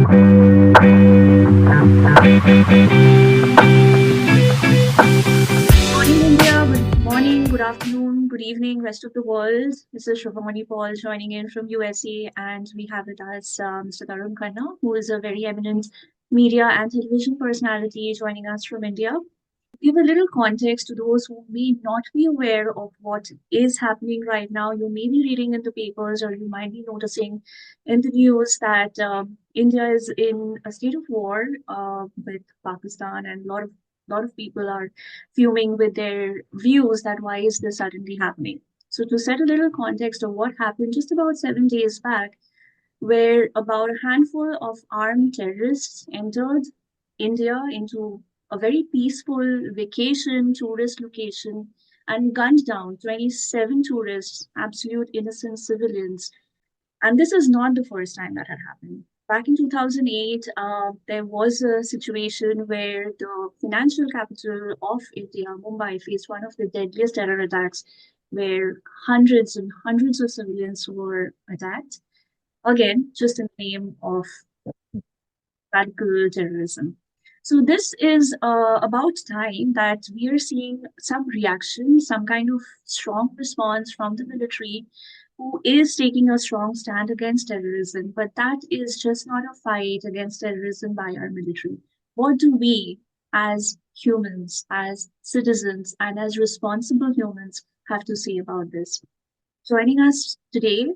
Morning, India. Good morning, good afternoon, good evening, rest of the world. This is Shravonii Paul joining in from USA, and we have with us Mr. Tarun Khanna, who is a very eminent media and television personality joining us from India. Give a little context to those who may not be aware of what is happening right now. You may be reading in the papers or you might be noticing in the news that India is in a state of war with Pakistan, and a lot of people are fuming with their views that why is this suddenly happening. So to set a little context of what happened just about 7 days back, where about a handful of armed terrorists entered India into a very peaceful vacation tourist location and gunned down 27 tourists, absolute innocent civilians. And this is not the first time that had happened. Back in 2008, there was a situation where the financial capital of India, Mumbai, faced one of the deadliest terror attacks where hundreds and hundreds of civilians were attacked. Again, just in the name of radical terrorism. So this is about time that we are seeing some reaction, some kind of strong response from the military who is taking a strong stand against terrorism. But that is just not a fight against terrorism by our military. What do we as humans, as citizens, and as responsible humans have to say about this? Joining us today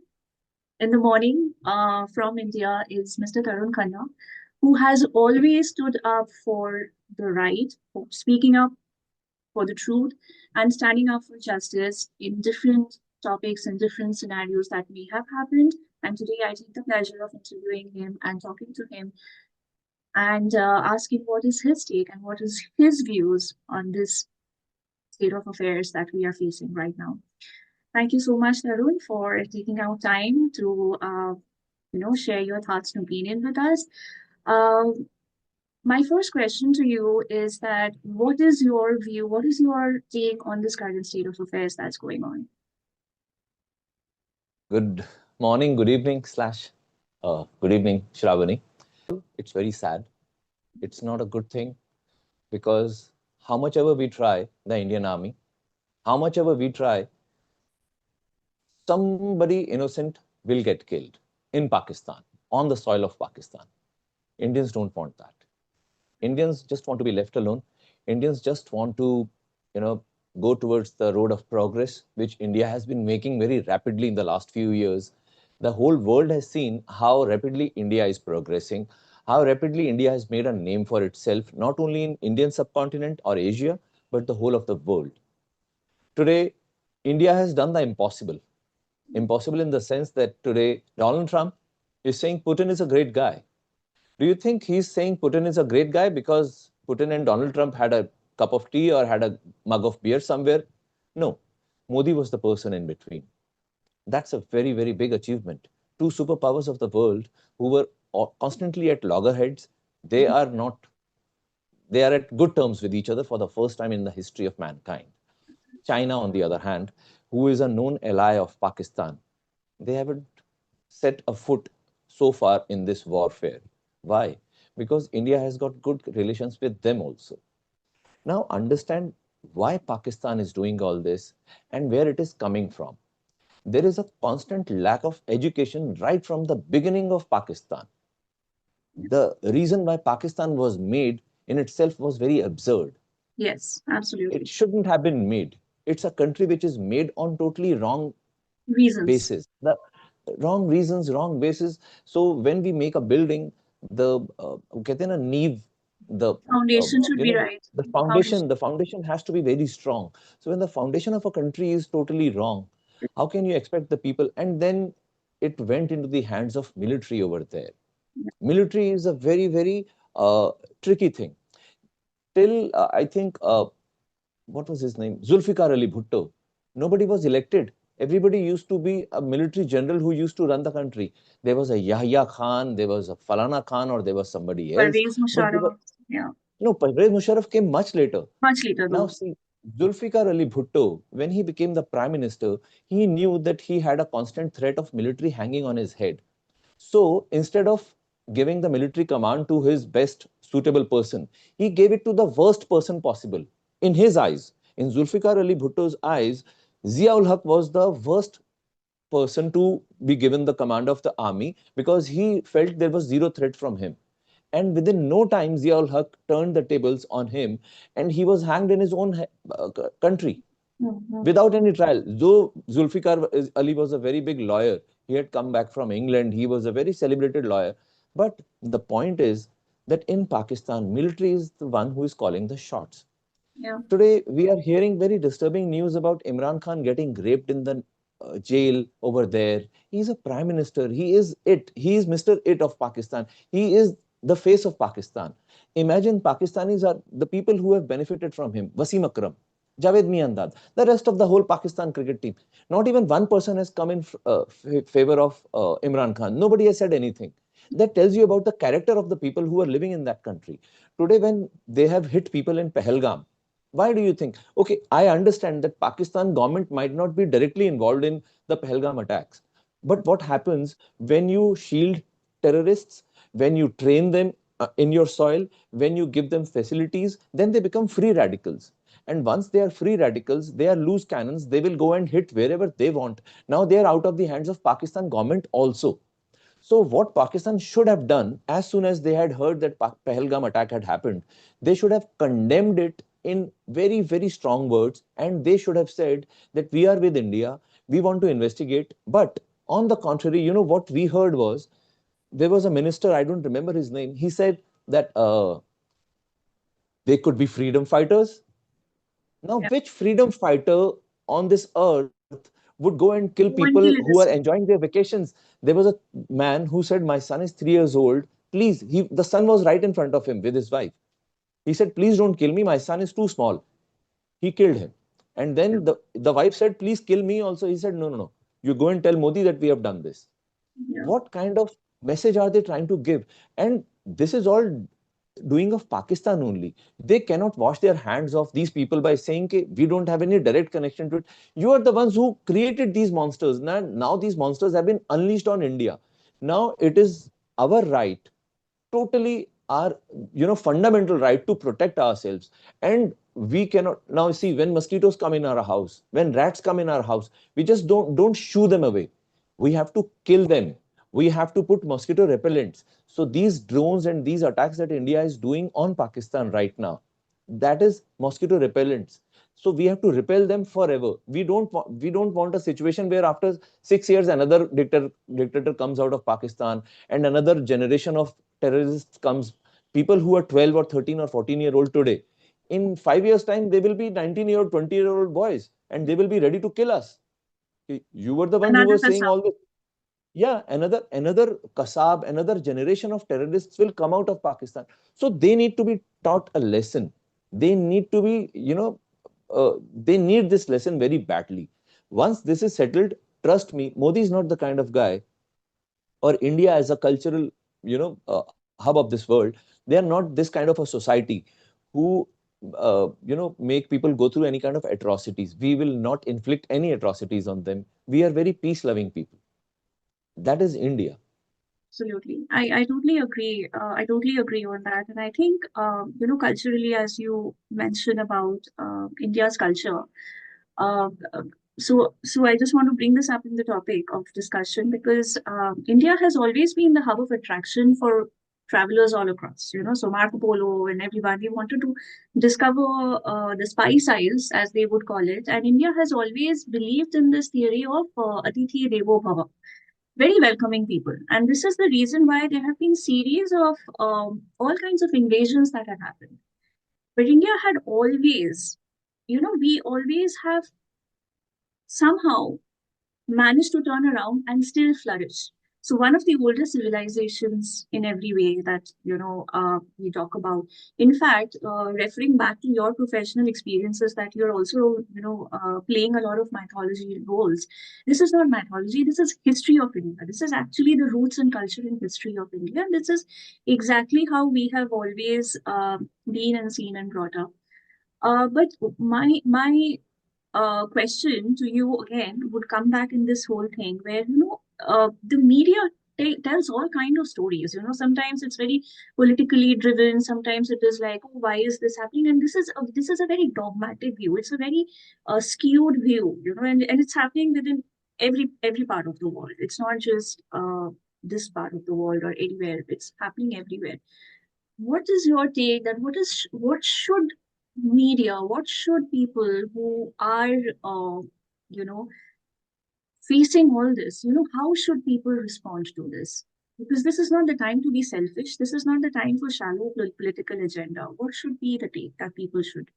in the morning from India is Mr. Tarun Khanna, who has always stood up for the right, for speaking up for the truth, and standing up for justice in different topics and different scenarios that may have happened. And today I take the pleasure of interviewing him and talking to him and asking what is his take and what is his views on this state of affairs that we are facing right now. Thank you so much, Tarun, for taking out time to share your thoughts and opinion with us. Um, my first question to you is that what is your view, what is your take on this current state of affairs that's going on? Good morning, good evening, good evening, Shravani. It's very sad. It's not a good thing because how much ever we try, the Indian army, how much ever we try, somebody innocent will get killed in Pakistan, on the soil of Pakistan. Indians don't want that. Indians just want to be left alone. Indians just want to, you know, go towards the road of progress, which India has been making very rapidly in the last few years. The whole world has seen how rapidly India is progressing, how rapidly India has made a name for itself, not only in Indian subcontinent or Asia, but the whole of the world. Today, India has done the impossible. Impossible in the sense that today Donald Trump is saying Putin is a great guy. Do you think he's saying Putin is a great guy because Putin and Donald Trump had a cup of tea or had a mug of beer somewhere? No. Modi was the person in between. That's a very, very big achievement. Two superpowers of the world who were constantly at loggerheads, they are not, they are at good terms with each other for the first time in the history of mankind. China, on the other hand, who is a known ally of Pakistan, they haven't set a foot so far in this warfare. Why? Because India has got good relations with them also. Now understand why Pakistan is doing all this and where it is coming from. There is a constant lack of education right from the beginning of Pakistan. The reason why Pakistan was made in itself was very absurd. Yes, It absolutely. shouldn't have been made. It's a country which is made on totally wrong Reasons. basis. The wrong reasons, wrong basis. So when we make a building, the कहते हैं ना, नींव, the Foundation should you be know right. the Foundation. foundation has to be very strong. So when the foundation of a country is totally wrong, how can you expect the people? And then it went into the hands of military over there. Military is a very, very tricky thing. Till I think what was his name? Zulfikar Ali Bhutto. Nobody was elected. Everybody used to be a military general who used to run the country. There was a Yahya Khan, there was a Falana Khan, or there was somebody else. Pervez But they were, Musharraf. Yeah, no, Pervez Musharraf came much later. much later Now though. see, Zulfikar Ali Bhutto, when he became the prime minister, he knew that he had a constant threat of military hanging on his head. So instead of giving the military command to his best suitable person. He gave it to the worst person possible in his eyes. In Zulfikar Ali Bhutto's eyes, Ziaul Haq was the worst person to be given the command of the army because he felt there was zero threat from him. And within no time, Ziaul Haq turned the tables on him and he was hanged in his own country Mm-hmm. without any trial. Though Ali was a very big lawyer, he had come back from England, he was a very celebrated lawyer. But the point is that in Pakistan, military is the one who is calling the shots. Yeah. Today, we are hearing very disturbing news about Imran Khan getting raped in the jail over there. He's a prime minister. He is it. He is Mr. It of Pakistan. He is the face of Pakistan. Imagine Pakistanis are the people who have benefited from him. Wasim Akram, Javed Miandad, the rest of the whole Pakistan cricket team. Not even one person has come in favor of Imran Khan. Nobody has said anything. That tells you about the character of the people who are living in that country. Today, when they have hit people in Pahalgam, why do you think? Okay, I understand that Pakistan government might not be directly involved in the Pahalgam attacks. But what happens when you shield terrorists, when you train them in your soil, when you give them facilities, then they become free radicals. And once they are free radicals, they are loose cannons, they will go and hit wherever they want. Now they are out of the hands of Pakistan government also. So what Pakistan should have done as soon as they had heard that Pahalgam attack had happened, they should have condemned it in very, very strong words, and they should have said that we are with India, we want to investigate. But on the contrary, you know what we heard was there was a minister, I don't remember his name, he said that they could be freedom fighters. Now, Yeah. which freedom fighter on this earth would go and kill No one people will who are listen. enjoying their vacations? There was a man who said, my son is 3 years old. Please, the son was right in front of him with his wife. He said, please don't kill me. My son is too small. He killed him. And Yeah. then the wife said, please kill me also. He said, no, no, no. You go and tell Modi that we have done this. Yeah. What kind of message are they trying to give? And this is all doing of Pakistan only. They cannot wash their hands off these people by saying that we don't have any direct connection to it. You are the ones who created these monsters. Now these monsters have been unleashed on India. Now it is our right, totally our fundamental right to protect ourselves. And we cannot now see when mosquitoes come in our house, when rats come in our house, we just don't shoo them away. We have to kill them. We have to put mosquito repellents. So these drones and these attacks that India is doing on Pakistan right now, that is mosquito repellents. So we have to repel them forever. We don't want a situation where after 6 years another dictator comes out of Pakistan and another generation of terrorists comes. People who are 12 or 13 or 14-year-old today, in 5 years time they will be 19-year-old, 20-year-old boys, and they will be ready to kill us. You were the ones who Another were saying Kasab. all this. Yeah, another kasab, another generation of terrorists will come out of Pakistan. So they need to be taught a lesson. They need to be, they need this lesson very badly. Once this is settled, trust me, Modi is not the kind of guy, or India as a cultural, hub of this world. They are not this kind of a society who, make people go through any kind of atrocities. We will not inflict any atrocities on them. We are very peace-loving people. That is India. Absolutely. I totally agree. I totally agree on that. And I think, culturally, as you mentioned about India's culture, uh, uh, so I just want to bring this up in the topic of discussion because India has always been the hub of attraction for travelers all across. So Marco Polo and everybody wanted to discover the spice isles, as they would call it, and India has always believed in this theory of Atithi Devo Bhava, very welcoming people. And this is the reason why there have been series of all kinds of invasions that have happened. But India had always, we always have somehow managed to turn around and still flourish. So one of the oldest civilizations in every way that we talk about. In fact, referring back to your professional experiences, that you're also playing a lot of mythology roles. This is not mythology. This is history of India. This is actually the roots and culture and history of India. This is exactly how we have always been and seen and brought up. But my question to you again would come back in this whole thing where the media tells all kind of stories. Sometimes it's very politically driven. Sometimes it is like, oh, why is this happening? And this is a very dogmatic view. It's a very skewed view. And it's happening within every part of the world. It's not just this part of the world or anywhere. It's happening everywhere. What is your take that what should media, what should people who are you know facing all this, how should people respond to this? Because this is not the time to be selfish. This is not the time for shallow political agenda. What should be the take that people should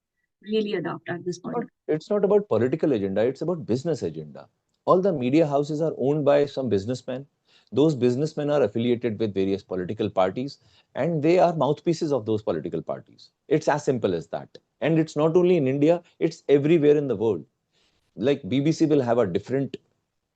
really adopt at this point? It's not about political agenda, it's about business agenda. All the media houses are owned by some businessmen. Those businessmen are affiliated with various political parties and they are mouthpieces of those political parties. It's as simple as that. And it's not only in India, it's everywhere in the world. Like BBC will have a different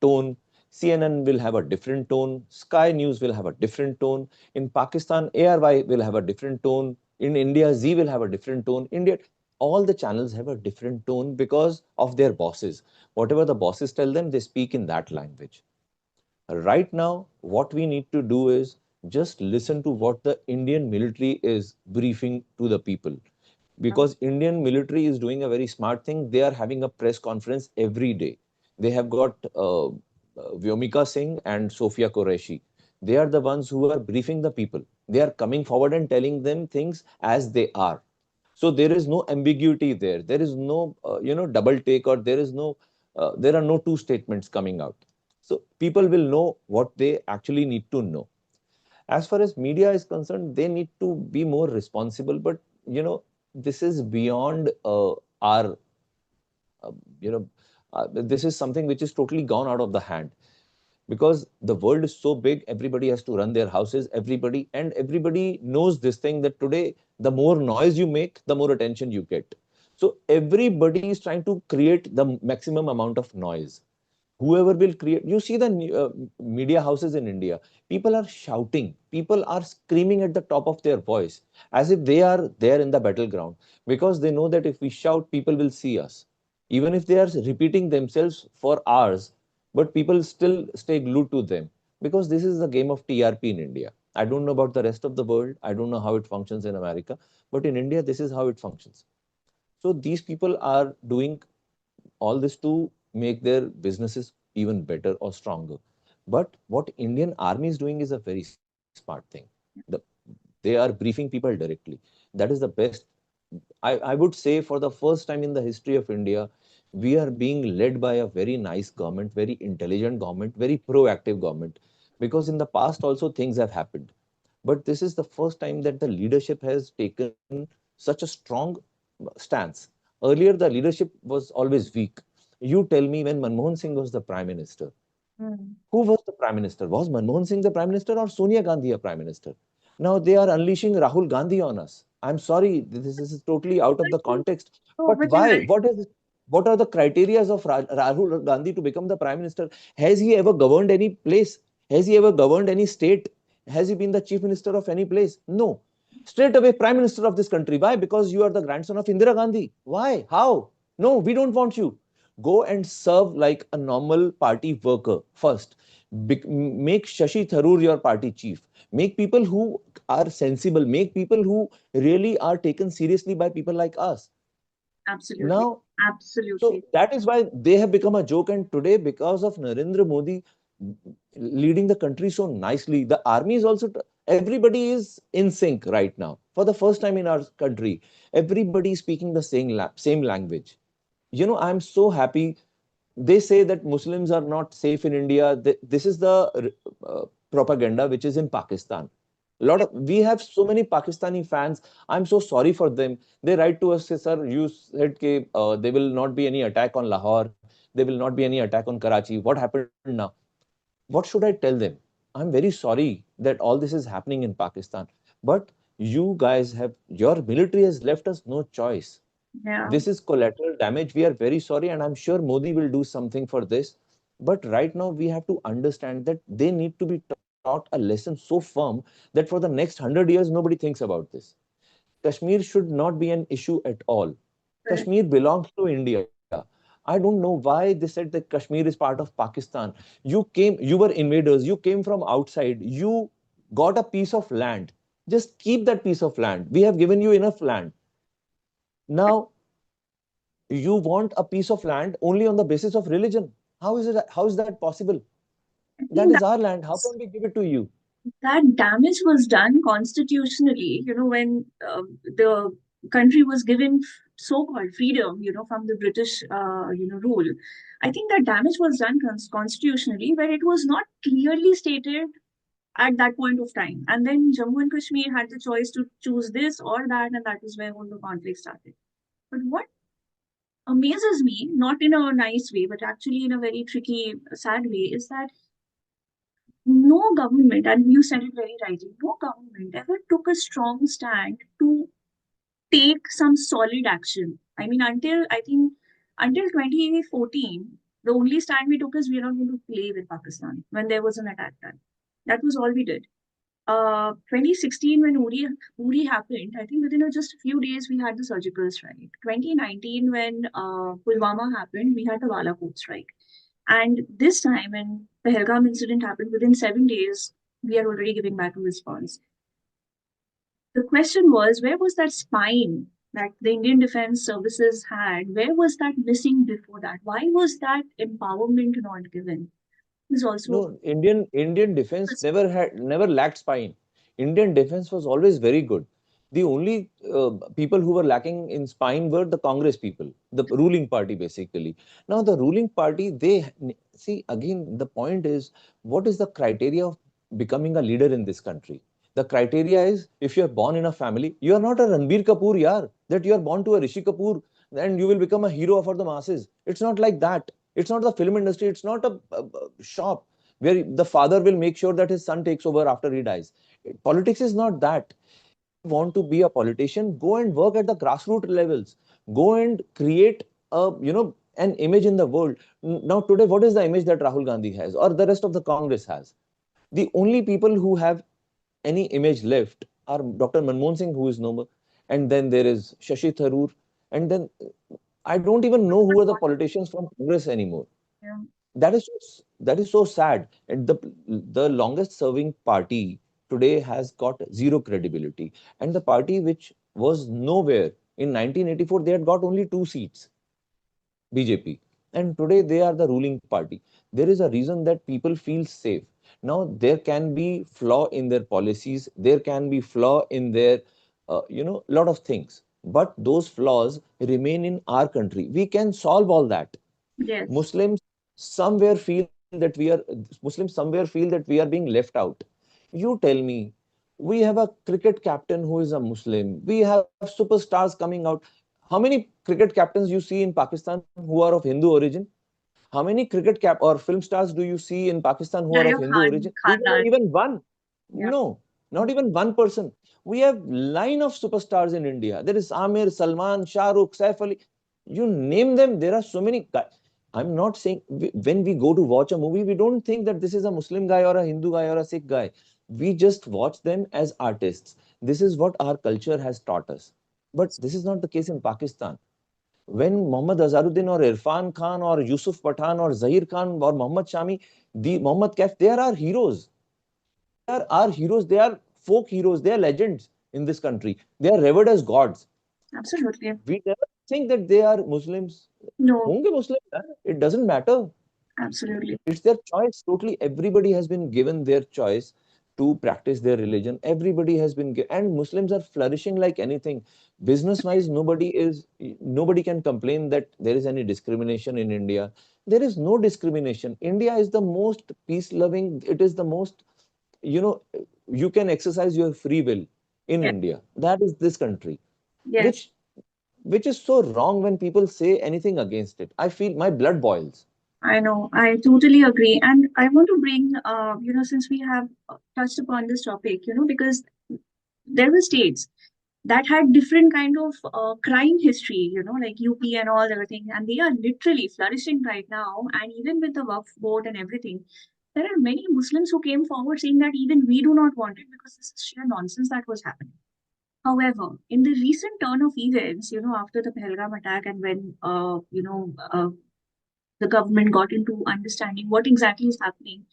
tone, CNN will have a different tone, Sky News will have a different tone, in Pakistan, ARY will have a different tone, in India, Z will have a different tone. India, all the channels have a different tone because of their bosses. Whatever the bosses tell them, they speak in that language. Right now, what we need to do is just listen to what the Indian military is briefing to the people. Because Indian military is doing a very smart thing. They are having a press conference every day. They have got Vyomika Singh and Sophia Qureshi. They are the ones who are briefing the people. They are coming forward and telling them things as they are. So there is no ambiguity there. There is no double take, or there are no two statements coming out. So people will know what they actually need to know. As far as media is concerned, they need to be more responsible. But this is beyond our uh, you know this is something which is totally gone out of the hand, because the world is so big, everybody has to run their houses, everybody knows this thing, that today the more noise you make, the more attention you get. So everybody is trying to create the maximum amount of noise. Whoever will create, you see the media houses in India, people are shouting, people are screaming at the top of their voice, as if they are there in the battleground, because they know that if we shout, people will see us, even if they are repeating themselves for hours, but people still stay glued to them, because this is the game of TRP in India. I don't know about the rest of the world, I don't know how it functions in America, but in India this is how it functions. So these people are doing all this to make their businesses even better or stronger. But what Indian Army is doing is a very smart thing. The, they are briefing people directly. That is the best. I would say for the first time in the history of India, we are being led by a very nice government, very intelligent government, very proactive government. Because in the past also things have happened. But this is the first time that the leadership has taken such a strong stance. Earlier, the leadership was always weak. You tell me, when Manmohan Singh was the prime minister, Mm. who was the prime minister? Was Manmohan Singh the prime minister or Sonia Gandhi a prime minister? Now they are unleashing Rahul Gandhi on us. I'm sorry, this is totally out of the context. So, But but you're why? right. What are the criteria of Rahul Gandhi to become the prime minister? Has he ever governed any place? Has he ever governed any state? Has he been the chief minister of any place? No. Straight away, prime minister of this country. Why? Because you are the grandson of Indira Gandhi. Why? How? No, we don't want you. Go and serve like a normal party worker first. Make Shashi Tharoor your party chief. Make people who are sensible, make people who really are taken seriously by people like us. Absolutely. Now, so Absolutely. that is why they have become a joke. And today, because of Narendra Modi leading the country so nicely, the army is also, everybody is in sync right now. For the first time in our country, everybody is speaking the same language. I'm so happy. They say that Muslims are not safe in India. This is the propaganda which is in Pakistan. We have so many Pakistani fans. I'm so sorry for them. They write to us, say, sir, you said there will not be any attack on Lahore. There will not be any attack on Karachi. What happened now? What should I tell them? I'm very sorry that all this is happening in Pakistan. But you guys have, your military has left us no choice. Yeah. This is collateral damage. We are very sorry, and I'm sure Modi will do something for this. But right now, we have to understand that they need to be taught a lesson so firm that for the next 100 years, nobody thinks about this. Kashmir should not be an issue at all. Correct. Kashmir belongs to India. I don't know why they said that Kashmir is part of Pakistan. You were invaders, you came from outside, you got a piece of land. Just keep that piece of land. We have given you enough land. Now, you want a piece of land only on the basis of religion. How is that possible? I That think is our land. How can we give it to you? that damage was done constitutionally, when the country was given so-called freedom, from the British, rule. I think that damage was done constitutionally, where it was not clearly stated at that point of time. And then Jammu and Kashmir had the choice to choose this or that, and that is where all the conflict started. But what amazes me, not in a nice way, but actually in a very tricky, sad way, is that no government, and you said it very rightly, no government ever took a strong stand to take some solid action. I mean, until 2014, the only stand we took is we are not going to play with Pakistan when there was an attack done. That was all we did. 2016, when Uri happened, I think within just a few days we had the surgical strike. 2019, when Pulwama happened, we had the Balakot strike. And this time, when the Pahalgam incident happened, within 7 days, we are already giving back a response. The question was, where was that spine that the Indian Defense Services had? Where was that missing before that? Why was that empowerment not given? Is also No, Indian defense never lacked spine. Indian defense was always very good. The only people who were lacking in spine were the Congress people, the ruling party basically. Now the ruling party, they see again, the point is, what is the criteria of becoming a leader in this country? The criteria is, if you are born in a family, you are not a Ranbir Kapoor, yaar, that you are born to a Rishi Kapoor and you will become a hero for the masses. It's not like that. It's not the film industry. It's not a shop where the father will make sure that his son takes over after he dies. Politics is not that. Want to be a politician, go and work at the grassroots levels. Go and create an image in the world. Now today, what is the image that Rahul Gandhi has or the rest of the Congress has? The only people who have any image left are Dr. Manmohan Singh, who is no more, and then there is Shashi Tharoor, and then I don't even know who are the politicians from Congress anymore. yeah. That is so sad. And the longest serving party today has got zero credibility. And the party which was nowhere in 1984, they had got only 2 seats, BJP. And today they are the ruling party. There is a reason that people feel safe. Now there can be flaw in their policies. There can be flaw in their, lot of things. But those flaws remain in our country. We can solve all that. Yes. Muslims somewhere feel that we are Muslims somewhere feel that we are being left out. You tell me, we have a cricket captain who is a Muslim. We have superstars coming out. How many cricket captains you see in Pakistan who are of Hindu origin? How many cricket cap or film stars do you see in Pakistan who are Yahya of Hindu Khan, origin? Khandan. Even one? Yeah. No, not even one person. We have line of superstars in India. There is Amir, Salman, Shah Rukh, Saif Ali. You name them. There are so many. I'm not saying when we go to watch a movie, we don't think that this is a Muslim guy or a Hindu guy or a Sikh guy. We just watch them as artists. This is what our culture has taught us. But this is not the case in Pakistan. When Muhammad Azharuddin or Irfan Khan or Yusuf Pathan or Zahir Khan or Muhammad Shami, the Muhammad Kaif, they are our heroes. They are our heroes. They are folk heroes. They are legends in this country. They are revered as gods. Absolutely. We never think that they are Muslims. No, Honge Muslim, it doesn't matter. absolutely. It's their choice. Totally, everybody has been given their choice to practice their religion. Everybody has been given, and Muslims are flourishing like anything. Business-wise, nobody can complain that there is any discrimination in India. There is no discrimination. India is the most peace-loving. It is the most, you know, you can exercise your free will in Yes. India. That is this country, Yes. which which is so wrong when people say anything against it. I feel my blood boils. I know. I totally agree. And I want to bring, since we have touched upon this topic, because there were states that had different kind of crime history, like UP and all everything, and they are literally flourishing right now. And even with the Waqf board and everything, there are many Muslims who came forward saying that even we do not want it because this is sheer nonsense that was happening. However, in the recent turn of events, after the Pahalgam attack and when, the government got into understanding what exactly is happening.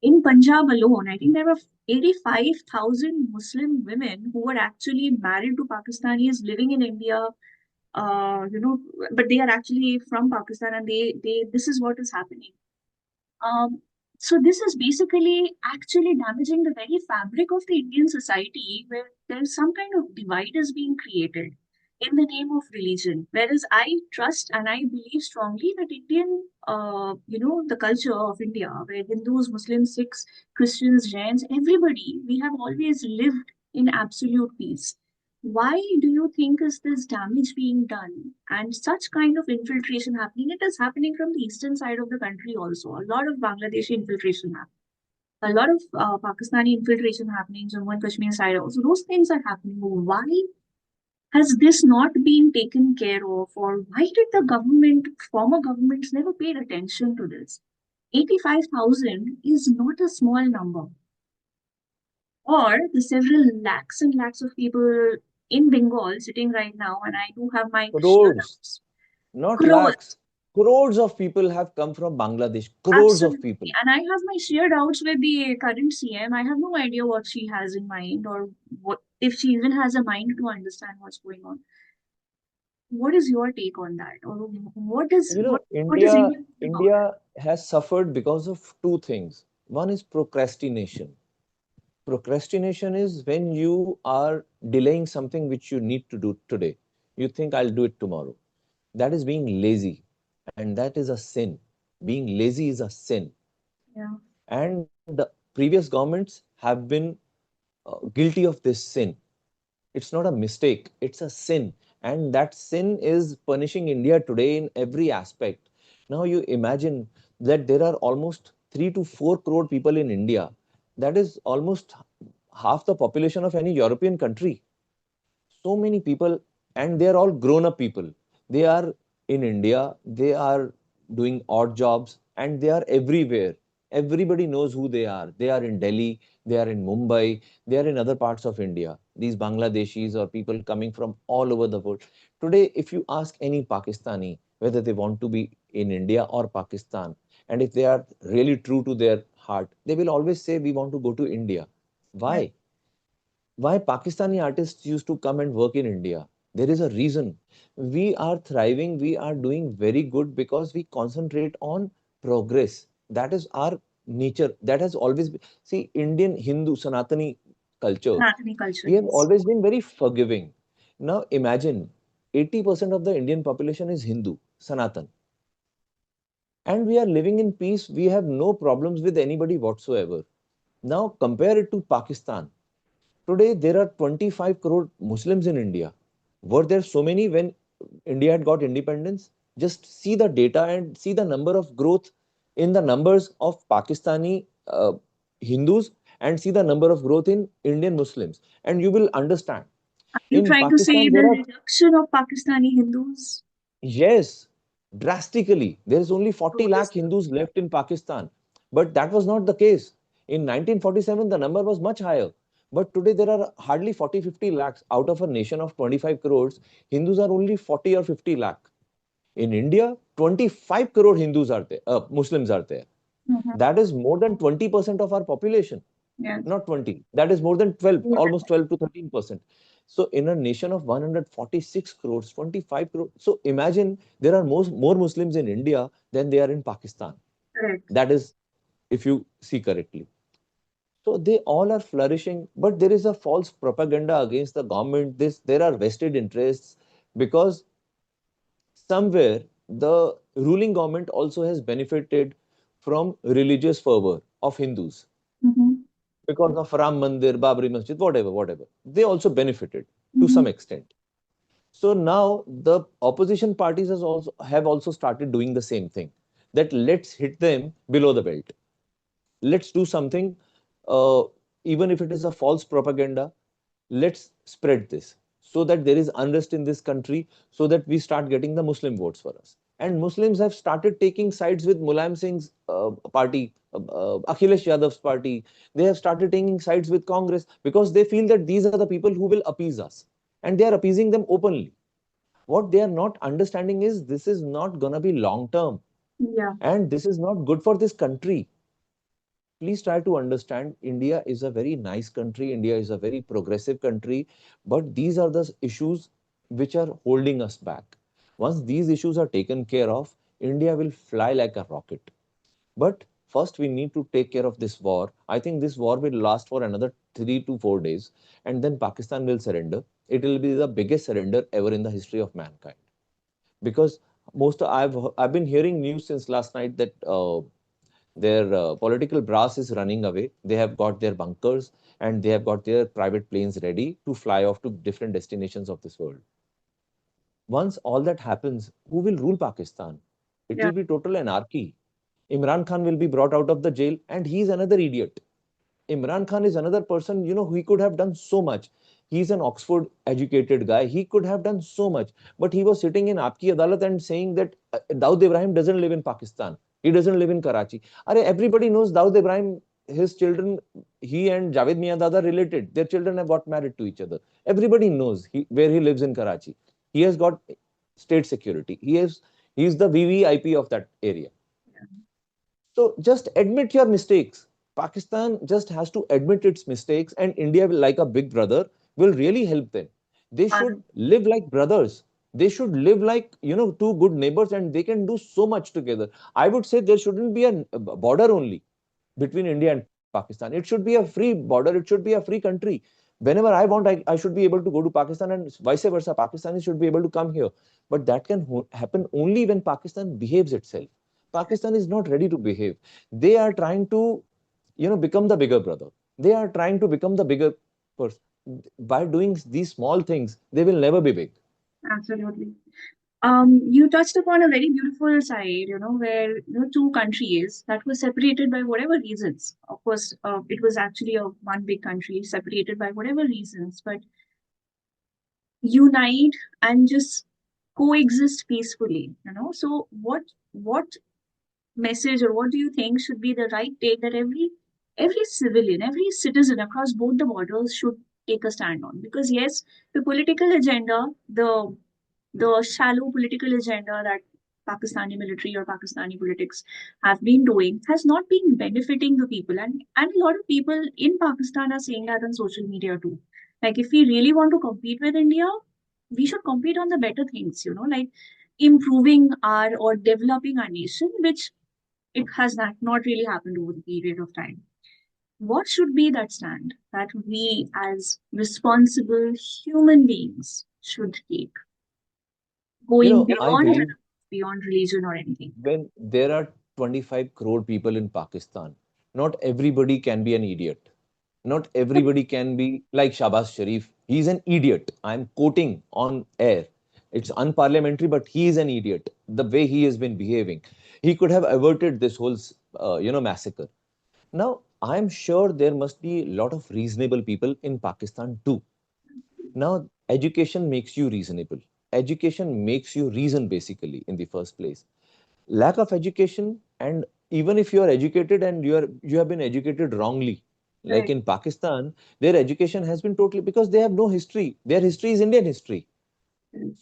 In Punjab alone, I think there were 85,000 Muslim women who were actually married to Pakistanis living in India, you know, but they are actually from Pakistan, and this is what is happening. Um, so this is basically actually damaging the very fabric of the Indian society, where there's some kind of divide is being created in the name of religion. Whereas I trust and I believe strongly that Indian, the culture of India, where Hindus, Muslims, Sikhs, Christians, Jains, everybody, we have always lived in absolute peace. Why do you think is this damage being done and such kind of infiltration happening? It is happening from the eastern side of the country also. A lot of Bangladeshi infiltration happening. A lot of Pakistani infiltration happening, Jammu and Kashmir side also. Those things are happening. Why has this not been taken care of, or why did the government, former governments, never paid attention to this? 85,000 is not a small number, or the several lakhs and lakhs of people in Bengal sitting right now, and I do have my sheer Crores, doubts. not Crores, lakhs. Crores of people have come from Bangladesh. Crores of absolutely. people. And I have my sheer doubts with the current CM. I have no idea what she has in mind, or what if she even has a mind to understand what's going on. What is your take on that, or what is You know, what is India, India about it? India has suffered because of two things. One is procrastination. Procrastination is when you are delaying something which you need to do today. You think I'll do it tomorrow. That is being lazy, and that is a sin. Being lazy is a sin. Yeah, And the previous governments have been guilty of this sin. It's not a mistake, it's a sin. And that sin is punishing India today in every aspect. Now, you imagine that there are almost 3 to 4 crore people in India. That is almost half the population of any European country. So many people, and they are all grown up people. They are in India, they are doing odd jobs, and they are everywhere. Everybody knows who they are. They are in Delhi, they are in Mumbai, they are in other parts of India. These Bangladeshis or people coming from all over the world. Today, if you ask any Pakistani whether they want to be in India or Pakistan, and if they are really true to their heart, they will always say we want to go to India. Why? right. Why Pakistani artists used to come and work in India? There is a reason. We are thriving, we are doing very good because we concentrate on progress. That is our nature. That has always been. See, Indian Hindu Sanatani culture, Sanatani culture, we have yes. always been very forgiving. Now imagine 80% of the Indian population is Hindu, Sanatan, and we are living in peace. We have no problems with anybody whatsoever. Now compare it to Pakistan. Today, there are 25 crore Muslims in India. Were there so many when India had got independence? Just see the data and see the number of growth in the numbers of Pakistani Hindus and see the number of growth in Indian Muslims. And you will understand. Are you In trying to say Pakistan, the there are, reduction of Pakistani Hindus? yes, drastically. There is only 40 So lakh this, Hindus left in Pakistan. But that was not the case. In 1947, the number was much higher. But today, there are hardly 40, 50 lakhs. Out of a nation of 25 crores, Hindus are only 40 or 50 lakh. In India, 25 crore Hindus are there, Muslims are there. mhm, That is more than 20% of our population. yes, Not 20, that is more than 12, more than almost 12 to 13%. So in a nation of 146 crores, 25 crores, so imagine there are more Muslims in India than there are in Pakistan. correct. That is, if you see correctly. So they all are flourishing, but there is a false propaganda against the government. There are vested interests, because somewhere the ruling government also has benefited from religious fervor of Hindus Mm-hmm. because of Ram Mandir, Babri Masjid, whatever, whatever. They also benefited to Mm-hmm. some extent. So now the opposition parties have also started doing the same thing. That let's hit them below the belt. Let's do something, uh, even if it is a false propaganda. Let's spread this so that there is unrest in this country, so that we start getting the Muslim votes for us. And Muslims have started taking sides with Mulayam Singh's party, Akhilesh Yadav's party. They have started taking sides with Congress because they feel that these are the people who will appease us. And they are appeasing them openly. What they are not understanding is this is not going to be long term. Yeah. And this is not good for this country. Please try to understand, India is a very nice country, India is a very progressive country, but these are the issues which are holding us back. Once these issues are taken care of, India will fly like a rocket. But first, we need to take care of this war. I think this war will last for another 3 to 4 days, and then Pakistan will surrender. It will be the biggest surrender ever in the history of mankind. Because I've been hearing news since last night that their political brass is running away. They have got their bunkers and they have got their private planes ready to fly off to different destinations of this world. Once all that happens, who will rule Pakistan? It Yeah. will be total anarchy. Imran Khan will be brought out of the jail, and he's another idiot. Imran Khan is another person, he could have done so much. He's an Oxford educated guy. He could have done so much. But he was sitting in Aapki Adalat and saying that Dawood Ibrahim doesn't live in Pakistan. He doesn't live in Karachi. Everybody knows Dawood Ibrahim, his children, he and Javed Miandad are related. Their children have got married to each other. Everybody knows where he lives in Karachi. He has got state security. He's the VVIP of that area. So just admit your mistakes. Pakistan just has to admit its mistakes, and India, like a big brother, will really help them. They Uh, should live like brothers. They should live like, two good neighbors, and they can do so much together. I would say there shouldn't be a border only between India and Pakistan. It should be a free border. It should be a free country. Whenever I want, I should be able to go to Pakistan, and vice versa. Pakistanis should be able to come here. But that can happen only when Pakistan behaves itself. Pakistan is not ready to behave. They are trying to, become the bigger brother. They are trying to become the bigger person. By doing these small things, they will never be big. Absolutely. You touched upon a very beautiful side, where two countries that were separated by whatever reasons. Of course, it was actually a one big country separated by whatever reasons, but unite and just coexist peacefully. So what message or what do you think should be the right take that every civilian, every citizen across both the borders should take a stand on? Because yes, the political agenda, the shallow political agenda that Pakistani military or Pakistani politics have been doing has not been benefiting the people. And a lot of people in Pakistan are saying that on social media too. Like, if we really want to compete with India, we should compete on the better things, like improving our or developing our nation, which it has not really happened over the period of time. What should be that stand that we as responsible human beings should take? Going I beyond believe beyond religion or anything. when there are 25 crore people in Pakistan, not everybody can be an idiot. Not everybody can be like Shahbaz Sharif. He's an idiot. I'm quoting on air. It's unparliamentary, but he is an idiot. The way he has been behaving, he could have averted this whole, massacre. Now, I'm sure there must be a lot of reasonable people in Pakistan too. Now, education makes you reasonable. Education makes you reason basically in the first place. Lack of education, and even if you are educated and you have been educated wrongly, like Correct. in Pakistan, their education has been totally, because they have no history. Their history is Indian history.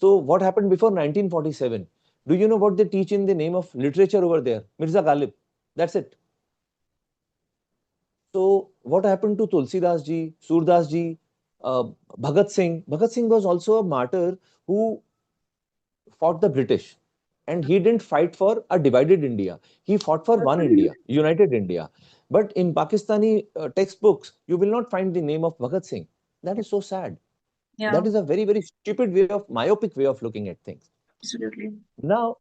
So what happened before 1947? Do you know what they teach in the name of literature over there? Mirza Ghalib. That's it. So what happened to Tulsidas ji, Surdas ji, uh, Bhagat Singh? Bhagat Singh was also a martyr who fought the British. And he didn't fight for a divided India. He fought for one India, united India. But in Pakistani textbooks, you will not find the name of Bhagat Singh. That is so sad. Yeah, That is a very, very stupid way of, myopic way of looking at things. absolutely. Now,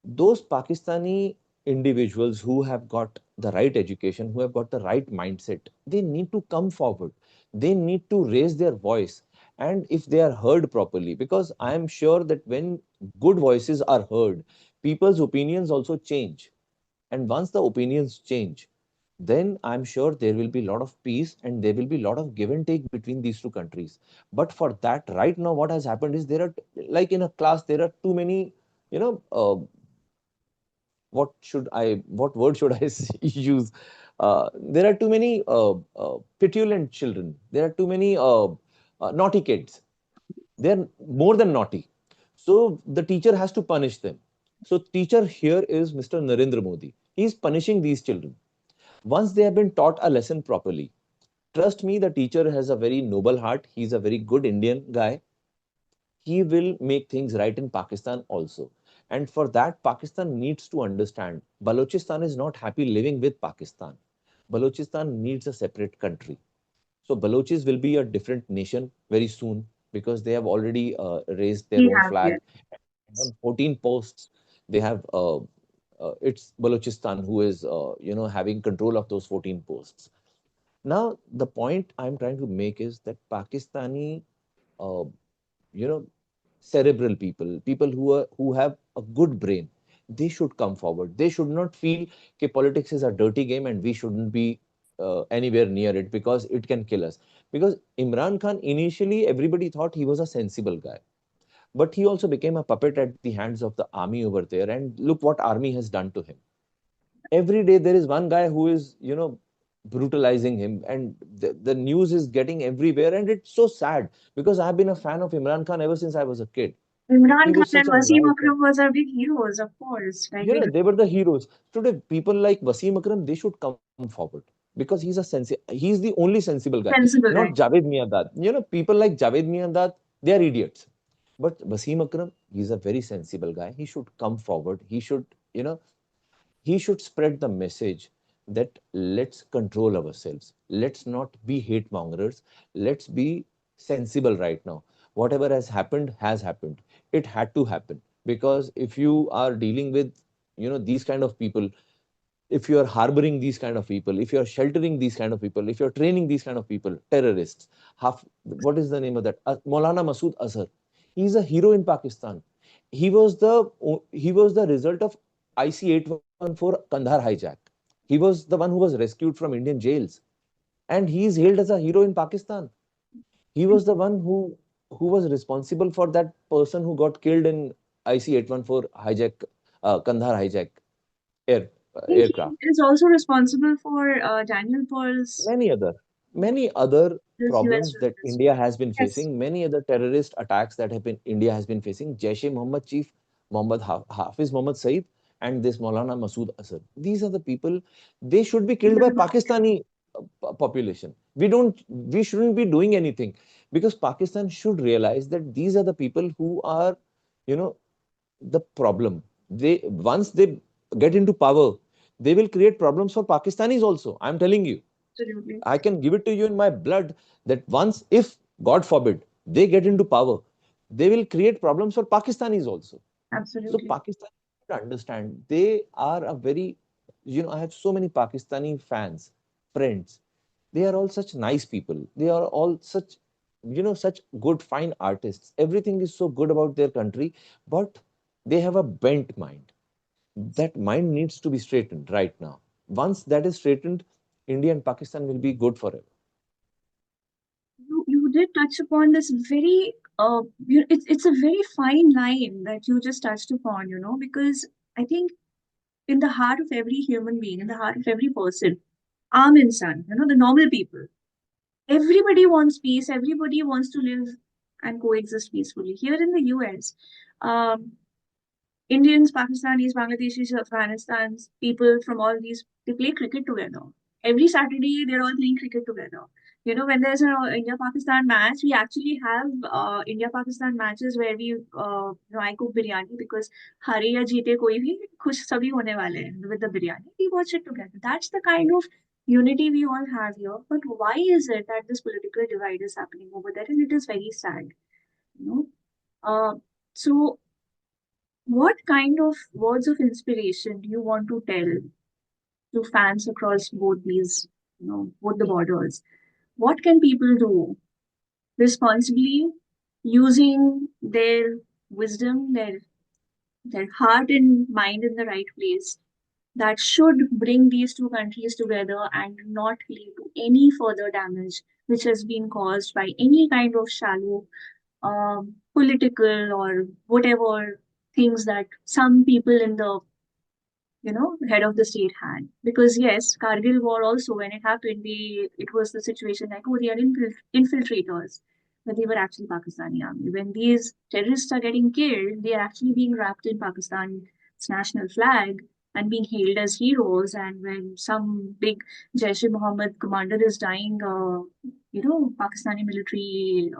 those Pakistani individuals who have got the right education, who have got the right mindset, they need to come forward. They need to raise their voice. And if they are heard properly, because I am sure that when good voices are heard, people's opinions also change. And once the opinions change, then I'm sure there will be a lot of peace and there will be a lot of give and take between these two countries. But for that, right now, what has happened is there are, like in a class, there are too many, you know, uh, what word should I use? There are too many petulant children. There are too many naughty kids. They're more than naughty. So the teacher has to punish them. So teacher here is Mr. Narendra Modi. He is punishing these children. Once they have been taught a lesson properly, trust me, the teacher has a very noble heart. He's a very good Indian guy. He will make things right in Pakistan also. And for that, Pakistan needs to understand Balochistan is not happy living with Pakistan. Balochistan needs a separate country. So Balochis will be a different nation very soon because they have already raised their We own have, yes. flag. On 14 posts, they have it's Balochistan who is having control of those 14 posts. Now the point I'm trying to make is that Pakistani uh, you know cerebral people, people who have a good brain, they should come forward. They should not feel that politics is a dirty game and we shouldn't be anywhere near it because it can kill us. Because Imran Khan, initially everybody thought he was a sensible guy, but he also became a puppet at the hands of the army over there, and look what army has done to him. Every day there is one guy who is brutalizing him, and the news is getting everywhere, and it's so sad because I've been a fan of Imran Khan ever since I was a kid. Imran He Khan was and such a Wasim nice guy. Akram was our big heroes, of course. Like we They were the heroes. Today people like Wasim Akram, they should come forward because he's the only sensible guy, sensible, not right? Javed Miandad. People like Javed Miandad, they are idiots. But Wasim Akram, he's a very sensible guy. He should come forward. He should spread the message that let's control ourselves. Let's not be hate mongers. Let's be sensible right now. Whatever has happened. It had to happen because if you are dealing with these kind of people, if you are harboring these kind of people, if you are sheltering these kind of people, if you are training these kind of people, terrorists, what is the name of that? Maulana Masood Azhar. He's a hero in Pakistan. He was the result of IC 814 Kandahar hijack. He was the one who was rescued from Indian jails, and he is hailed as a hero in Pakistan. He was the one who was responsible for that person who got killed in IC 814 hijack, Kandahar hijack air I think he aircraft. is also responsible for Daniel Pearl's many other many other this US problems that journalist. India has been Yes, facing, many other terrorist attacks that have been India has been facing. Jaish-e-Mohammed chief Mohammed Hafiz Mohammed Saeed and this Maulana Masood Azhar. These are the people. They should be killed by Pakistani population. We shouldn't be doing anything because Pakistan should realize that these are the people who are, you know, the problem. They once they get into power, they will create problems for Pakistanis also. I'm telling you. absolutely, I can give it to you in my blood that once, if God forbid, they get into power, they will create problems for Pakistanis also. So absolutely. Pakistan should understand they are a very, I have so many Pakistani fans, friends. They are all such nice people. They are all such, such good, fine artists. Everything is so good about their country, but they have a bent mind. That mind needs to be straightened right now. Once that is straightened, India and Pakistan will be good forever. You did touch upon this very it's a very fine line that you just touched upon, because I think in the heart of every human being, in the heart of every person, Aam insan, the normal people, everybody wants peace, everybody wants to live and coexist peacefully. Here in the US, um, Indians, Pakistanis, Bangladeshis, Afghanistan's people from all these, they play cricket together. Every Saturday, they're all playing cricket together. When there's an India-Pakistan match, we actually have India-Pakistan matches where I cook biryani because hare ya jeete koi bhi, khush sabhi hone wale hain with the biryani. We watch it together. That's the kind of unity we all have here. But why is it that this political divide is happening over there? And it is very sad. You know. So what kind of words of inspiration do you want to tell to fans across both these, both the borders? What can people do responsibly using their wisdom, their heart and mind in the right place that should bring these two countries together and not lead to any further damage which has been caused by any kind of shallow political or whatever things that some people in the head of the state had. Because yes, Kargil war also, when it happened, it was the situation like, oh, they are infiltrators, but they were actually Pakistani army. When these terrorists are getting killed, they are actually being wrapped in Pakistan its national flag and being hailed as heroes. And when some big Jaish-e-Mohammed commander is dying, Pakistani military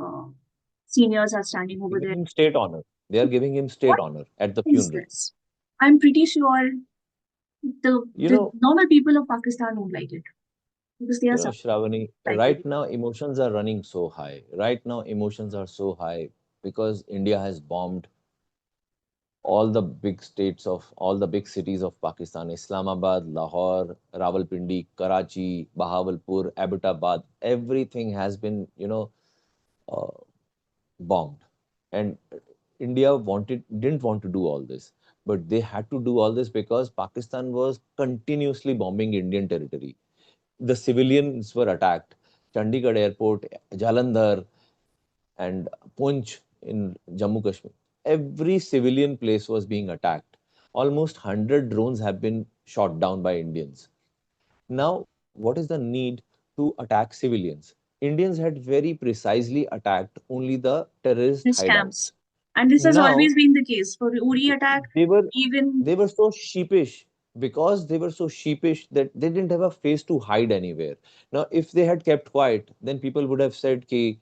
seniors are standing over Giving there. him state honor. They are giving him state What honor at the is funeral. this? I'm pretty sure You the know, normal people of Pakistan don't like it because they are suffering Shravani, right psychologically. now emotions are running so high. Right now emotions are so high because India has bombed all the big states of all the big cities of Pakistan: Islamabad, Lahore, Rawalpindi, Karachi, Bahawalpur, Abbottabad. Everything has been, uh, bombed. And India didn't want to do all this, but they had to do all this because Pakistan was continuously bombing Indian territory. The civilians were attacked. Chandigarh airport, Jalandhar, and Punch in Jammu Kashmir. Every civilian place was being attacked. Almost 100 drones have been shot down by Indians. Now, what is the need to attack civilians? Indians had very precisely attacked only the terrorist These hideouts. camps. And this has Now, always been the case for the Uri attack, they were even they were so sheepish because they were so sheepish that they didn't have a face to hide anywhere. Now, if they had kept quiet, then people would have said, "Ki,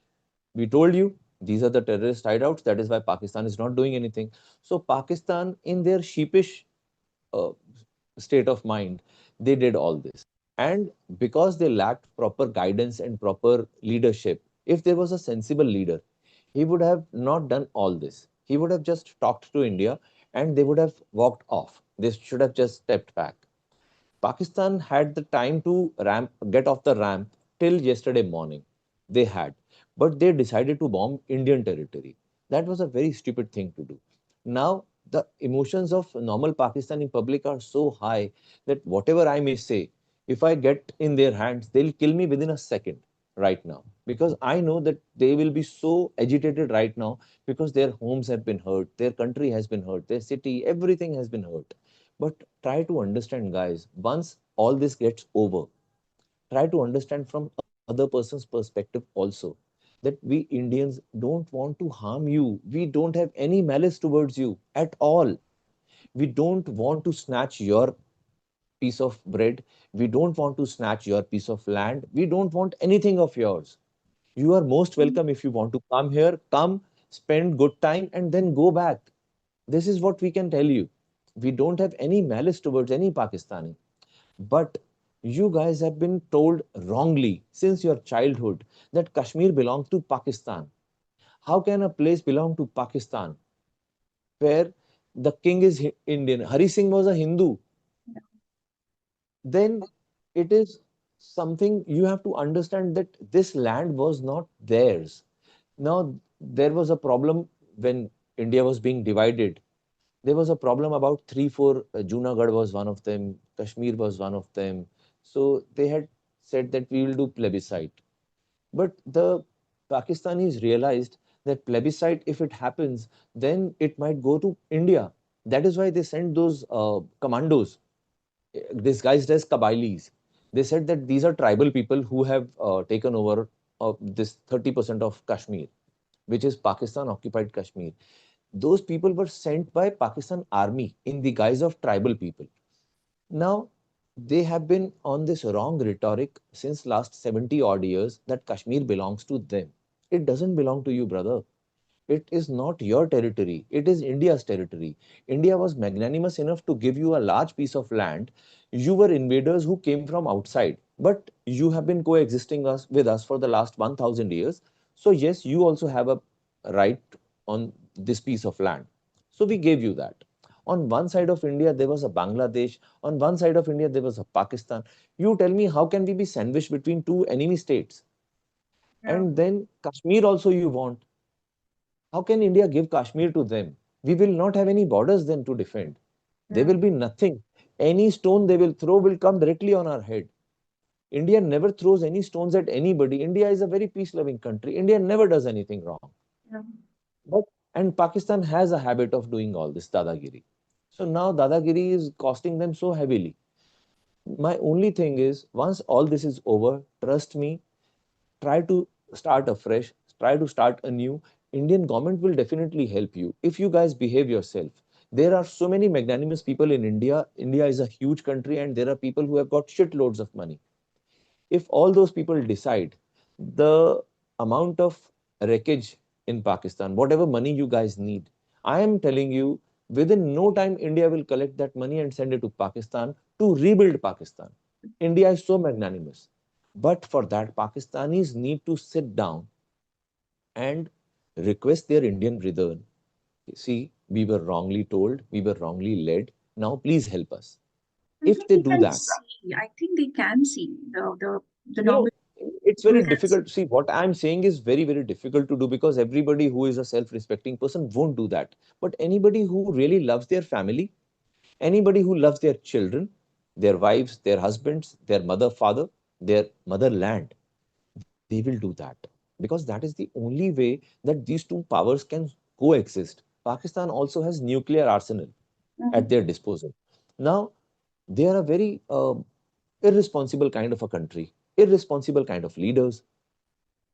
we told you these are the terrorist hideouts. That is why Pakistan is not doing anything." So Pakistan, in their sheepish uh, state of mind, they did all this. And because they lacked proper guidance and proper leadership, if there was a sensible leader, he would have not done all this. He would have just talked to India and they would have walked off. They should have just stepped back. Pakistan had the time to get off the ramp till yesterday morning. They had. But they decided to bomb Indian territory. That was a very stupid thing to do. Now, the emotions of normal Pakistani public are so high that whatever I may say, if I get in their hands, they'll kill me within a second right now. Because I know that they will be so agitated right now because their homes have been hurt, their country has been hurt, their city, everything has been hurt. But try to understand, guys, once all this gets over, try to understand from other person's perspective also that we Indians don't want to harm you. We don't have any malice towards you at all. We don't want to snatch your piece of bread. We don't want to snatch your piece of land. We don't want anything of yours. You are most welcome if you want to come here, come, spend good time, and then go back. This is what we can tell you. We don't have any malice towards any Pakistani. But you guys have been told wrongly since your childhood that Kashmir belongs to Pakistan. How can a place belong to Pakistan where the king is Indian? Hari Singh was a Hindu. Then it is something you have to understand that this land was not theirs. Now, there was a problem when India was being divided. There was a problem about three, four. Junagadh was one of them, Kashmir was one of them. So they had said that we will do plebiscite. But the Pakistanis realized that plebiscite, if it happens, then it might go to India. That is why they sent those commandos disguised as Kabilis. They said that these are tribal people who have taken over this 30% of Kashmir, which is Pakistan occupied Kashmir. Those people were sent by Pakistan army in the guise of tribal people. Now, they have been on this wrong rhetoric since last 70 odd years that Kashmir belongs to them. It doesn't belong to you, brother. It is not your territory. It is India's territory. India was magnanimous enough to give you a large piece of land. You were invaders who came from outside, but you have been coexisting with us for the last 1000 years. So, yes, you also have a right on this piece of land. So, we gave you that. On one side of India, there was a Bangladesh. On one side of India, there was a Pakistan. You tell me, how can we be sandwiched between two enemy states? Yeah, And then Kashmir also you want. How can India give Kashmir to them? We will not have any borders then to defend. There yeah, will be nothing. Any stone they will throw will come directly on our head. India never throws any stones at anybody. India is a very peace loving country. India never does anything wrong. yeah. But and Pakistan has a habit of doing all this dadagiri. So now dadagiri is costing them so heavily. My only thing is once all this is over, trust me, try to start afresh, try to start anew. Indian government will definitely help you if you guys behave yourself. There are so many magnanimous people in India. India is a huge country, and there are people who have got shitloads of money. If all those people decide, the amount of wreckage in Pakistan, whatever money you guys need, I am telling you, within no time, India will collect that money and send it to Pakistan to rebuild Pakistan. India is so magnanimous. But for that, Pakistanis need to sit down and request their Indian brethren, see, we were wrongly told, we were wrongly led. Now, please help us. I If think they they do can that, see. I think they can see the you know, normal it's people very can see. difficult. See, what I'm saying is very, very difficult to do because everybody who is a self respecting person won't do that. But anybody who really loves their family, anybody who loves their children, their wives, their husbands, their mother, father, their motherland, they will do that because that is the only way that these two powers can coexist. Pakistan also has nuclear arsenal at Mhm. their disposal. Now, they are a very irresponsible kind of a country, irresponsible kind of leaders.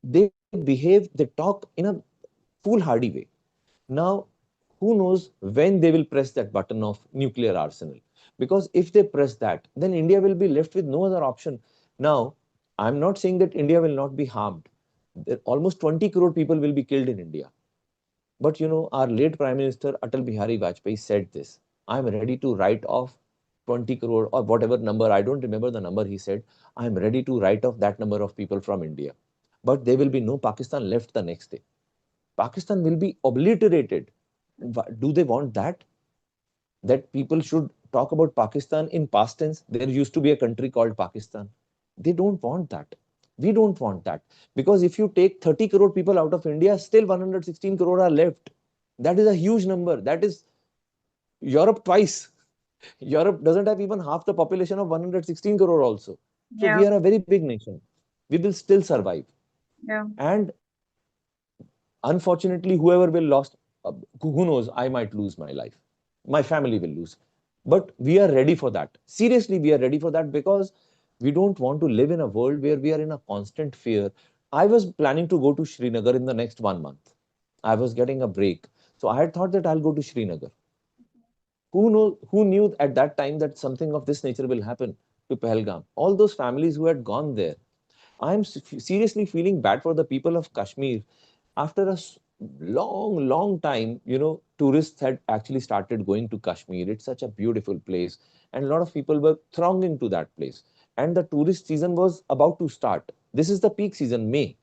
They behave, they talk in a foolhardy way. Now, who knows when they will press that button of nuclear arsenal? Because if they press that, then India will be left with no other option. Now, I'm not saying that India will not be harmed. Almost 20 crore people will be killed in India. But our late Prime Minister Atal Bihari Vajpayee said this: I'm ready to write off 20 crore or whatever number, I don't remember the number he said. I'm ready to write off that number of people from India. But there will be no Pakistan left the next day. Pakistan will be obliterated. Do they want that? That people should talk about Pakistan in past tense? There used to be a country called Pakistan. They don't want that. We don't want that. Because if you take 30 crore people out of India, still 116 crore are left. That is a huge number. That is Europe twice. Europe doesn't have even half the population of 116 crore also. So Yeah, we are a very big nation. We will still survive. yeah. And unfortunately, whoever will lost, who knows, I might lose my life. My family will lose. But we are ready for that. Seriously, we are ready for that because we don't want to live in a world where we are in a constant fear. I was planning to go to Srinagar in the next 1 month. I was getting a break. So I had thought that I'll go to Srinagar. Who knew at that time that something of this nature will happen to Pahalgam? All those families who had gone there. I'm seriously feeling bad for the people of Kashmir. After a long, long time, tourists had actually started going to Kashmir. It's such a beautiful place, and a lot of people were thronging to that place. And the tourist season was about to start. This is the peak season, May.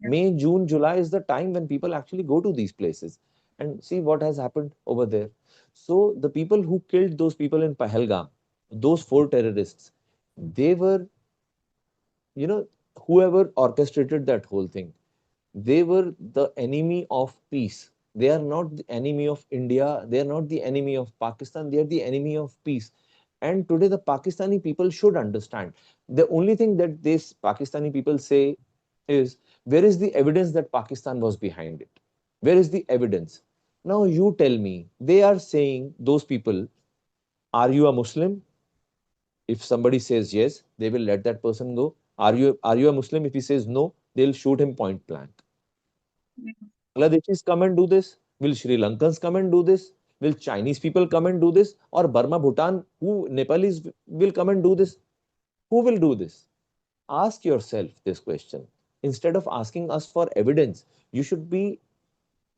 Yeah. May, June, July is the time when people actually go to these places and see what has happened over there. So the people who killed those people in Pahalgam, those four terrorists, they were, you know, whoever orchestrated that whole thing, they were the enemy of peace. They are not the enemy of India. They are not the enemy of Pakistan. They are the enemy of peace. And today, the Pakistani people should understand. The only thing that these Pakistani people say is, where is the evidence that Pakistan was behind it? Where is the evidence? Now, you tell me, they are saying, those people, are you a Muslim? If somebody says yes, they will let that person go. Are you a Muslim? If he says no, they'll shoot him point blank. Yeah. Will Bangladeshis come and do this? Will Sri Lankans come and do this? Will Chinese people come and do this? Or Burma, Bhutan, who Nepalese will come and do this? Who will do this? Ask yourself this question. Instead of asking us for evidence, you should be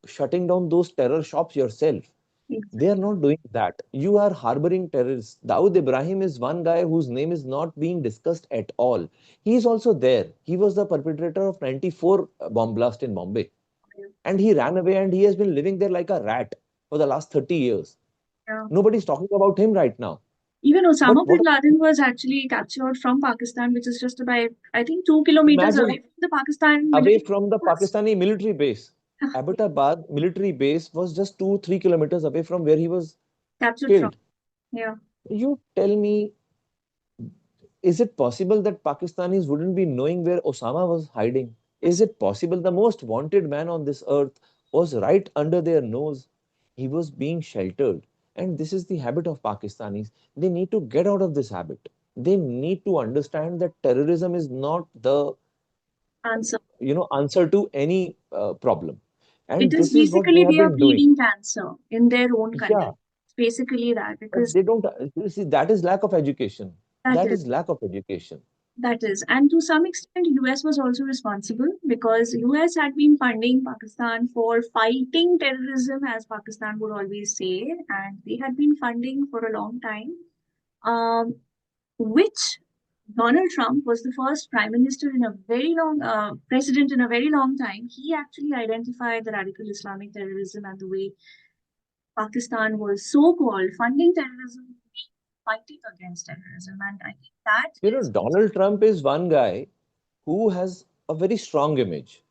shutting down those terror shops yourself. They are Exactly. not doing that. You are harboring terrorists. Dawood Ibrahim is one guy whose name is not being discussed at all. He is also there. He was the perpetrator of 94 bomb blast in Bombay. Yeah. And he ran away and he has been living there like a rat for the last 30 years. Yeah. Nobody's talking about him right now. Even But Osama bin what Laden was actually captured from Pakistan, which is just about, I think, 2 kilometers imagine away from the Pakistan away military from the base. Pakistani military base. Abbottabad military base was just 2-3 kilometers away from where he was Captured from. killed. Yeah. You tell me, is it possible that Pakistanis wouldn't be knowing where Osama was hiding? Is it possible the most wanted man on this earth was right under their nose? He was being sheltered. And this is the habit of Pakistanis. They need to get out of this habit. They need to understand that terrorism is not the Answer. answer to any problem. It And is this is what they basically have they are been doing. breeding cancer in their own Yeah, country. Basically that, But because they don't, you see, that is lack of education. that That is is lack of education. that is, and to some extent, US was also responsible because US had been funding Pakistan for fighting terrorism, as Pakistan would always say, and they had been funding for a long time. Which Donald Trump was the first prime minister in a very long president in a very long time. He actually identified the radical Islamic terrorism and the way Pakistan was so-called funding terrorism, fighting against terrorism, and I think that You know, is Donald Trump is one guy who has a very strong image.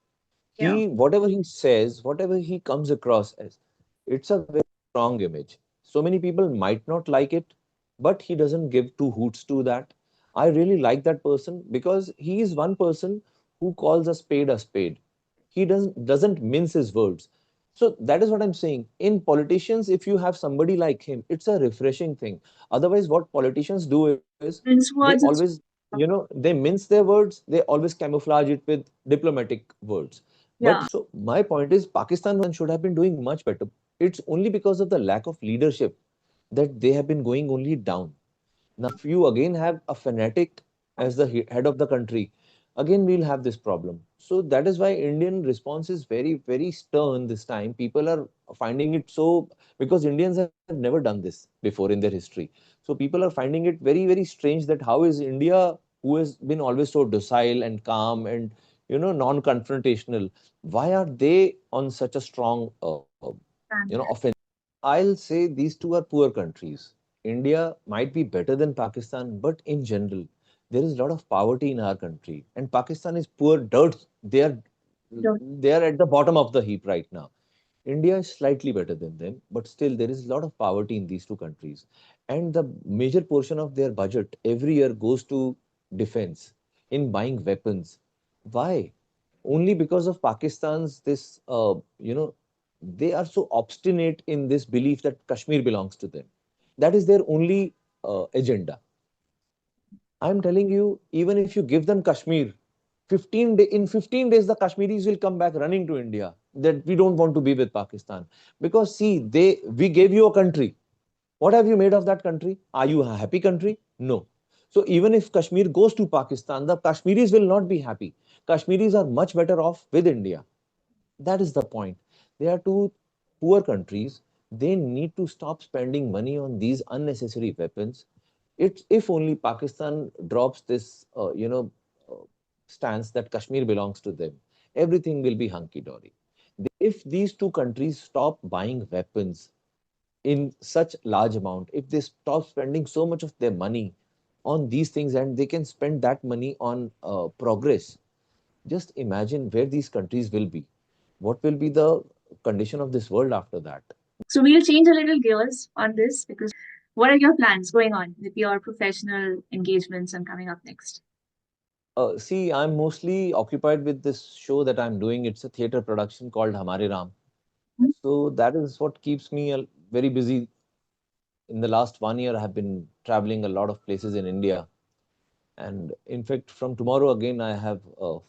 yeah, Whatever he says, whatever he comes across as, it's a very strong image. So many people might not like it, but he doesn't give two hoots to that. I really like that person because he is one person who calls a spade a spade. He doesn't mince his words. So that is what I'm saying. In politicians, if you have somebody like him, it's a refreshing thing. Otherwise, what politicians do is prince they words. always, they mince their words, they always camouflage it with diplomatic words. Yeah, So my point is Pakistan should have been doing much better. It's only because of the lack of leadership that they have been going only down. Now, if you again have a fanatic as the head of the country, again we'll have this problem. So that is why Indian response is very, very stern this time. People are finding it so, because Indians have never done this before in their history. So people are finding it very, very strange that how is India, who has been always so docile and calm and non-confrontational, why are they on such a strong and offense? I'll say these two are poor countries. India might be better than Pakistan, but in general, there is a lot of poverty in our country, and Pakistan is poor dirt. don't They are at the bottom of the heap right now. India is slightly better than them, but still there is a lot of poverty in these two countries, and the major portion of their budget every year goes to defense in buying weapons. Why? Only because of Pakistan's this, they are so obstinate in this belief that Kashmir belongs to them. That is their only agenda. I'm telling you, even if you give them Kashmir, in 15 days, the Kashmiris will come back running to India that we don't want to be with Pakistan. Because see, we gave you a country. What have you made of that country? Are you a happy country? No. So even if Kashmir goes to Pakistan, the Kashmiris will not be happy. Kashmiris are much better off with India. That is the point. They are two poor countries. They need to stop spending money on these unnecessary weapons. If only Pakistan drops this, stance that Kashmir belongs to them, everything will be hunky dory. If these two countries stop buying weapons in such large amount, if they stop spending so much of their money on these things and they can spend that money on progress, just imagine where these countries will be. What will be the condition of this world after that? so we'll change a little gears on this because what are your plans going on with your professional engagements and coming up next? See, I'm mostly occupied with this show that I'm doing. It's a theater production called Hamare Ram. So that is what keeps me very busy. In the last 1 year, I have been traveling a lot of places in India. And in fact, from tomorrow again, I have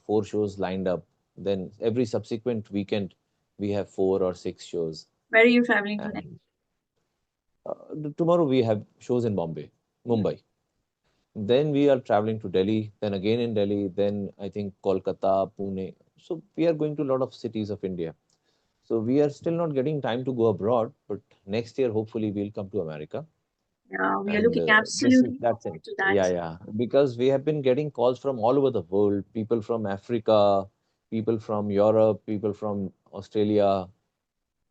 4 shows lined up. Then every subsequent weekend, we have 4 or 6 shows. Where are you traveling to next? And tomorrow we have shows in Mumbai. Then we are traveling to Delhi, then again in Delhi, then I think Kolkata, Pune. So we are going to a lot of cities of India. So we are still not getting time to go abroad, but next year hopefully we'll come to America. Yeah, we are And looking this is absolutely that's it. forward to that. Yeah, yeah. Because we have been getting calls from all over the world, people from Africa, people from Europe, people from Australia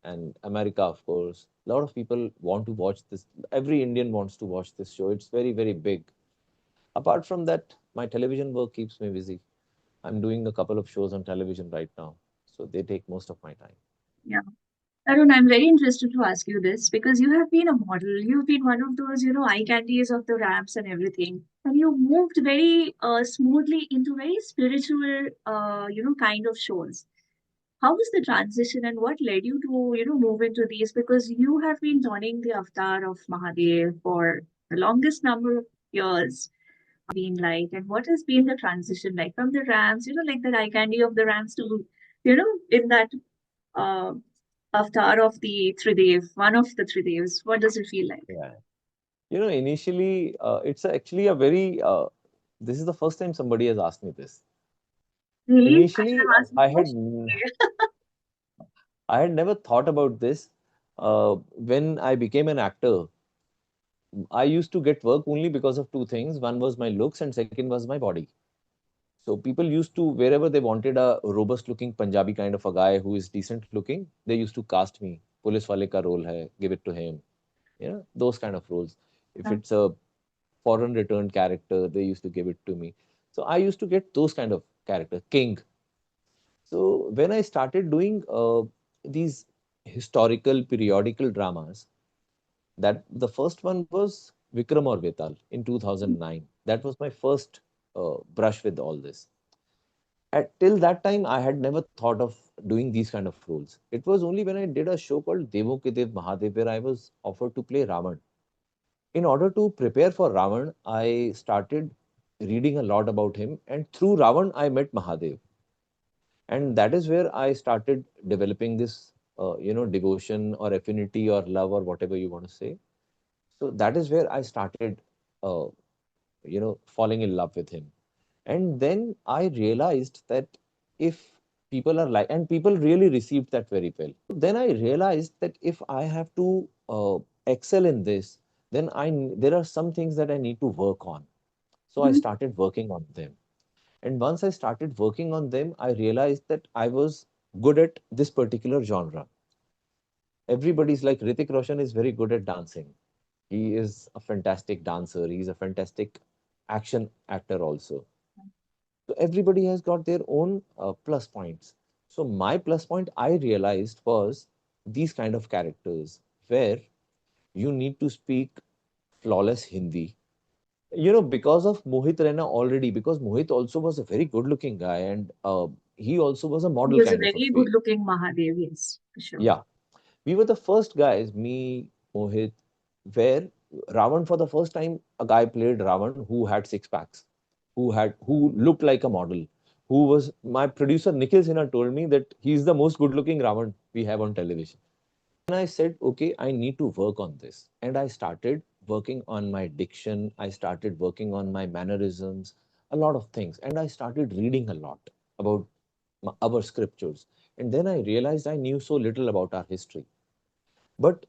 and America, of course. A lot of people want to watch this. Every Indian wants to watch this show. It's very, very big. Apart from that, my television work keeps me busy. I'm doing a couple of shows on television right now, so they take most of my time. Yeah. Arun, I'm very interested to ask you this because you have been a model. You've been one of those, eye candies of the ramps and everything. And you moved very smoothly into very spiritual, kind of shows. How was the transition and what led you to, move into these? Because you have been donning the avatar of Mahadev for the longest number of years. Been like, and what has been the transition like from the ramps, like the eye candy of the ramps to, in that uh, avatar of the Tridev, one of the Tridevs. What does it feel like? Yeah. Initially, it's actually a very, this is the first time somebody has asked me this. Really? I should Initially, have asked you I had first. I had never thought about this. When I became an actor, I used to get work only because of two things. One was my looks, and second was my body. So people used to, wherever they wanted a robust looking Punjabi kind of a guy who is decent looking, they used to cast me. Police wale ka role hai, give it to him. Those kind of roles. If Uh, it's a foreign returned character, they used to give it to me. So I used to get those kind of character, king. So when I started doing these historical periodical dramas, that the first one was Vikram or Betal in 2009. That was my first brush with all this. Till that time, I had never thought of doing these kind of roles. It was only when I did a show called Devo Ke Dev Mahadev where I was offered to play Ravan. In order to prepare for Ravan, I started reading a lot about him, and through Ravan, I met Mahadev, and that is where I started developing this, devotion or affinity or love or whatever you want to say. So that is where I started, uh, falling in love with him. And then I realized that if people are like, and people really received that very well. Then I realized that if I have to excel in this, then there are some things that I need to work on. So I mhm. started working on them. And once I started working on them, I realized that I was good at this particular genre. Everybody's like Ritik Roshan is very good at dancing. He is a fantastic dancer. He's a fantastic action actor also. So everybody has got their own plus points. So my plus point I realized was these kind of characters where you need to speak flawless Hindi. Because of Mohit Rena already, because Mohit also was a very good looking guy, and he also was a He model was a kind of a very good face. looking Mahadev, yes, for sure. Yeah, we were the first guys, me, Mohit, where Ravan for the first time, a guy played Ravan who had six packs, who looked like a model, who was my producer Nikhil Sinha told me that he's the most good looking Ravan we have on television. And I said, okay, I need to work on this. And I started working on my diction. I started working on my mannerisms, a lot of things. And I started reading a lot about our scriptures. And then I realized I knew so little about our history. But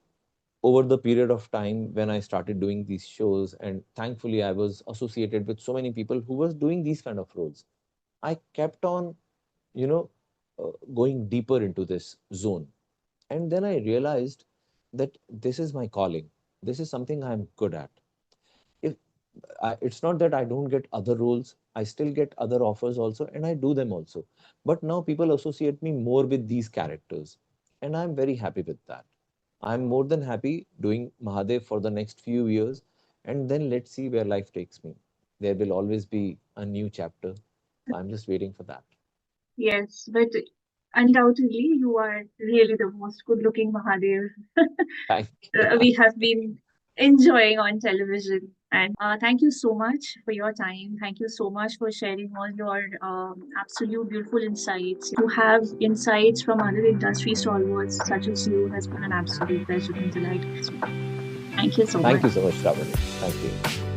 over the period of time when I started doing these shows, and thankfully I was associated with so many people who was doing these kind of roles, I kept on, you know, going deeper into this zone. And then I realized that this is my calling. This is something I'm good at. If It's not that I don't get other roles, I still get other offers also, and I do them also. But now people associate me more with these characters, and I'm very happy with that. I'm more than happy doing Mahadev for the next few years, and then let's see where life takes me. There will always be a new chapter. So I'm just waiting for that. Yes, but undoubtedly, you are really the most good looking Mahadev Thank you. we have been enjoying on television. And thank you so much for your time. Thank you so much for sharing all your absolute beautiful insights. To have insights from other industry stalwarts such as you has been an absolute pleasure and delight. Thank you so Thank much. you so much, Shravani. Thank you.